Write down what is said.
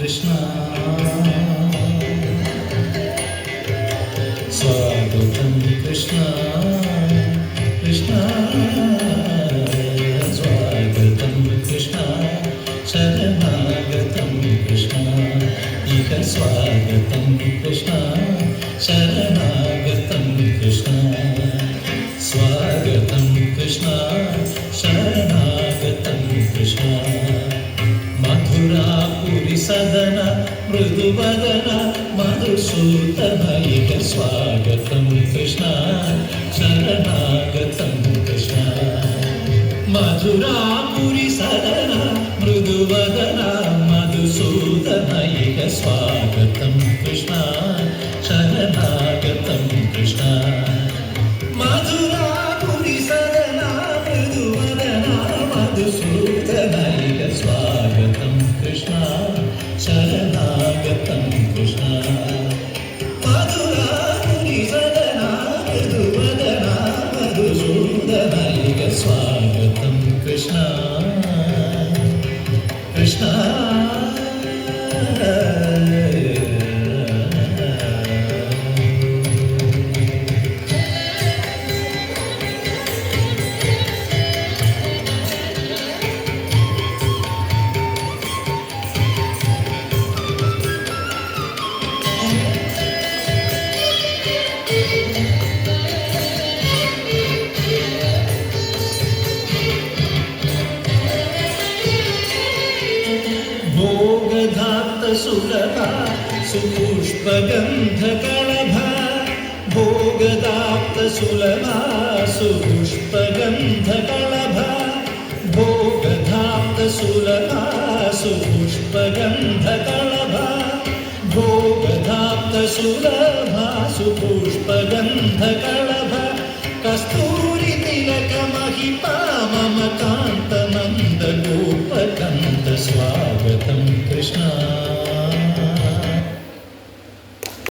കൃഷ്ണ സ്വാഗതം കൃഷ്ണ കൃഷ്ണ സ്വാഗതം കൃഷ്ണ ശരണാഗതം കൃഷ്ണ ഇഹ സ്വാഗതം കൃഷ്ണ ശരണാഗതം കൃഷ്ണ സ്വാഗതം കൃഷ്ണ ശരണാഗതം കൃഷ്ണ മധുരാപുരി സദന മൃദുവദന മധുസൂദന ഇഹ സ്വാഗതം കൃഷ്ണ ശരണാഗതം കൃഷ്ണ മധുരാപുരി സദന മൃദുവദന മധുസൂദന ഇഹ സ്വാഗതം കൃഷ്ണ ശരണാഗതം കൃഷ്ണ മധുരാപുരി സദന മൃദുവദന മധുസൂദന ഇഹ സ്വാഗതം കൃഷ്ണ ശരണാഗതം കൃഷ്ണ മധുരാപുരി സദന മൃദുവദന മധുസൂദന ഇഹ സ്വാഗതം കൃഷ്ണ കൃഷ്ണ സുലഭ സുപുഷ്പഗന്ധകളഭ ഭോഗദാപ്ത സുലഭ സുപുഷ്പഗന്ധകളഭ ഭോഗദാപ്ത സുലഭ സുപുഷ്പഗന്ധകളഭ ഭോഗദാപ്ത സുലഭ സുപുഷ്പഗന്ധകളഭ കസ്തൂരി